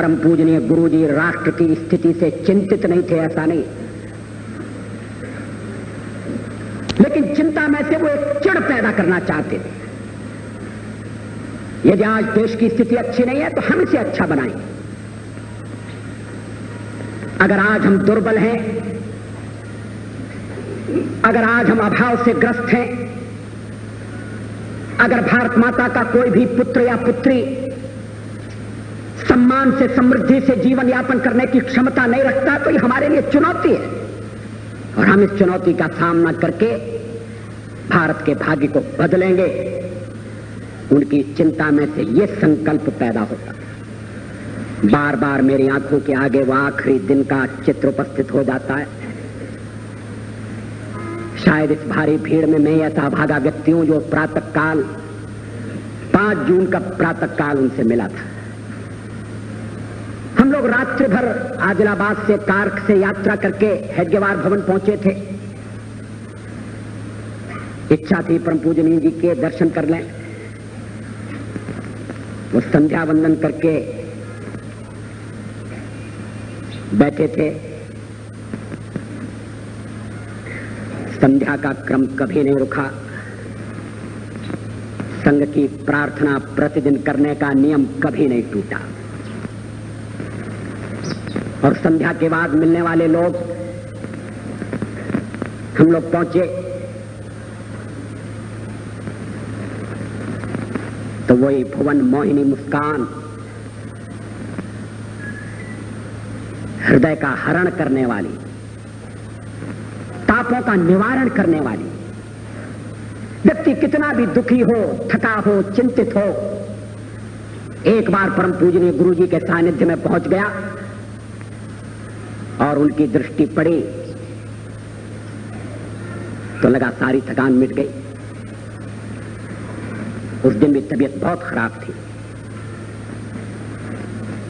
परम पूजनीय गुरुजी राष्ट्र की स्थिति से चिंतित नहीं थे, ऐसा नहीं, लेकिन चिंता में से वो एक चिढ़ पैदा करना चाहते थे। यदि आज देश की स्थिति अच्छी नहीं है तो हम इसे अच्छा बनाएं। अगर आज हम दुर्बल हैं, अगर आज हम अभाव से ग्रस्त हैं, अगर भारत माता का कोई भी पुत्र या पुत्री सम्मान से, समृद्धि से जीवन यापन करने की क्षमता नहीं रखता तो ये हमारे लिए चुनौती है, और हम इस चुनौती का सामना करके भारत के भाग्य को बदलेंगे। उनकी चिंता में से ये संकल्प पैदा होता। बार बार मेरी आंखों के आगे वो आखिरी दिन का चित्र उपस्थित हो जाता है। शायद इस भारी भीड़ में मैं ऐसा अभागा व्यक्ति हूं जो प्रातः काल 5 जून का प्रातः काल उनसे मिला था। हम लोग रात्रि भर आदिलाबाद से कार से यात्रा करके हेडगेवार भवन पहुंचे थे। इच्छा थी परम पूजनीय जी के दर्शन कर लें। वो संध्या वंदन करके बैठे थे। संध्या का क्रम कभी नहीं रुका। संघ की प्रार्थना प्रतिदिन करने का नियम कभी नहीं टूटा। और संध्या के बाद मिलने वाले लोग, हम लोग पहुंचे तो वही भुवन मोहिनी मुस्कान, हृदय का हरण करने वाली, तापों का निवारण करने वाली। व्यक्ति कितना भी दुखी हो, थका हो, चिंतित हो, एक बार परम पूजनीय गुरु जी के सानिध्य में पहुंच गया और उनकी दृष्टि पड़ी तो लगा सारी थकान मिट गई। उस दिन भी तबीयत बहुत खराब थी।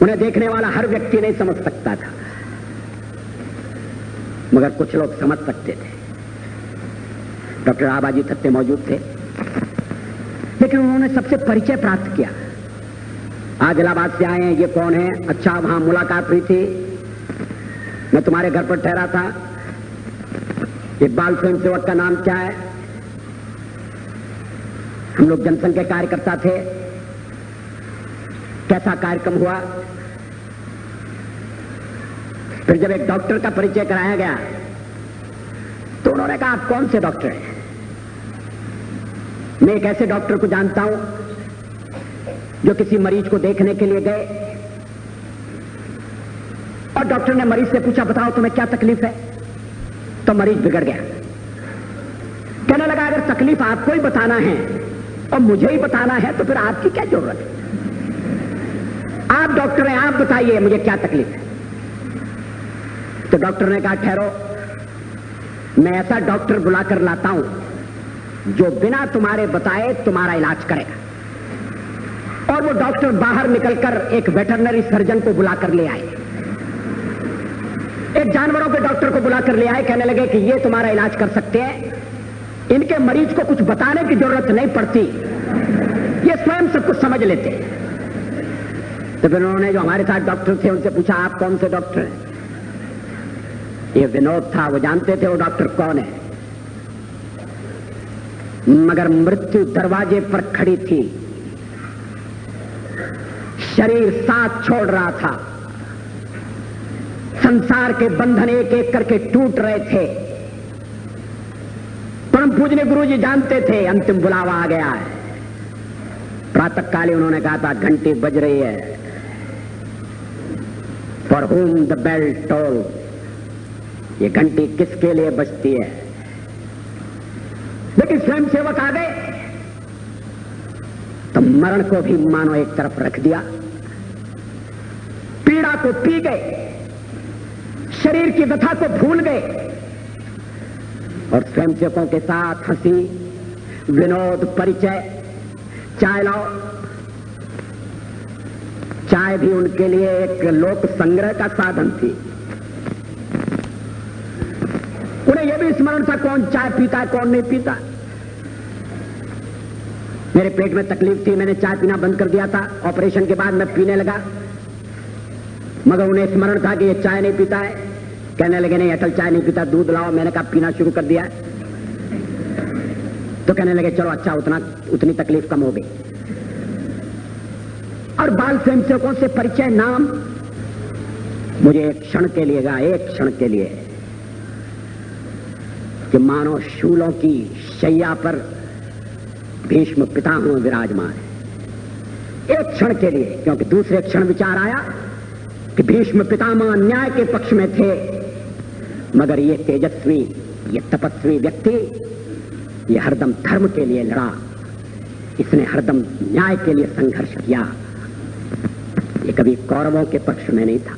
उन्हें देखने वाला हर व्यक्ति नहीं समझ सकता था, मगर कुछ लोग समझ सकते थे। डॉक्टर आबाजी थत्ते मौजूद थे, लेकिन उन्होंने सबसे परिचय प्राप्त किया। आज इलाहाबाद से आए हैं, ये कौन है? अच्छा, वहां मुलाकात हुई थी, मैं तुम्हारे घर पर ठहरा था। ये बाल स्वयं सेवक का नाम क्या है? हम लोग जनसंघ के कार्यकर्ता थे। कैसा कार्यक्रम हुआ? फिर जब एक डॉक्टर का परिचय कराया गया तो उन्होंने कहा, आप कौन से डॉक्टर हैं? मैं एक ऐसे डॉक्टर को जानता हूं जो किसी मरीज को देखने के लिए गए और डॉक्टर ने मरीज से पूछा, बताओ तुम्हें क्या तकलीफ है? तो मरीज बिगड़ गया। कहने लगा, अगर तकलीफ आपको ही बताना है और मुझे ही बताना है तो फिर आपकी क्या जरूरत है? आप डॉक्टर हैं, आप बताइए मुझे क्या तकलीफ है। तो डॉक्टर ने कहा, ठहरो, मैं ऐसा डॉक्टर बुलाकर लाता हूं जो बिना तुम्हारे बताए तुम्हारा इलाज करेगा। और वो डॉक्टर बाहर निकलकर एक वेटरनरी सर्जन को बुलाकर ले आए, एक जानवरों के डॉक्टर को बुलाकर ले आए। कहने लगे कि ये तुम्हारा इलाज कर सकते हैं, इनके मरीज को कुछ बताने की जरूरत नहीं पड़ती, ये स्वयं सब कुछ समझ लेते हैं। तो फिर उन्होंने जो हमारे साथ डॉक्टर थे उनसे पूछा, आप कौन से डॉक्टर हैं? ये विनोद था, वो जानते थे वो डॉक्टर कौन है। मगर मृत्यु दरवाजे पर खड़ी थी, शरीर साथ छोड़ रहा था, संसार के बंधन एक एक करके टूट रहे थे। परम पूजनीय गुरु जी जानते थे अंतिम बुलावा आ गया है। प्रातः काले उन्होंने कहा था, घंटी बज रही है। For whom the bell toll, ये घंटी किसके लिए बजती है? लेकिन स्वयं सेवक आ गए तो मरण को भी मानो एक तरफ रख दिया, पीड़ा को पी गए, शरीर की व्यथा को भूल गए और स्वयं सेवकों के साथ हंसी, विनोद, परिचय। चाय लाओ। चाय भी उनके लिए एक लोक संग्रह का साधन थी। उन्हें यह भी स्मरण था कौन चाय पीता, कौन नहीं पीता। मेरे पेट में तकलीफ थी, मैंने चाय पीना बंद कर दिया था। ऑपरेशन के बाद मैं पीने लगा। मगर उन्हें स्मरण था कि ये चाय नहीं पीता है। कहने लगे नहीं अटल चाय नहीं पीता, दूध लाओ। मैंने कहा पीना शुरू कर दिया। तो कहने लगे चलो अच्छा, उतनी तकलीफ कम हो गई। और बाल स्वयंसेवकों से परिचय, नाम मुझे एक क्षण के लिए गा, एक क्षण के लिए, कि मानो शूलों की शैया पर भीष्म पितामह विराजमान है। एक क्षण के लिए, क्योंकि दूसरे क्षण विचार आया कि भीष्म पितामह न्याय के पक्ष में थे, मगर ये तेजस्वी, ये तपस्वी व्यक्ति, ये हरदम धर्म के लिए लड़ा, इसने हरदम न्याय के लिए संघर्ष किया, ये कभी कौरवों के पक्ष में नहीं था।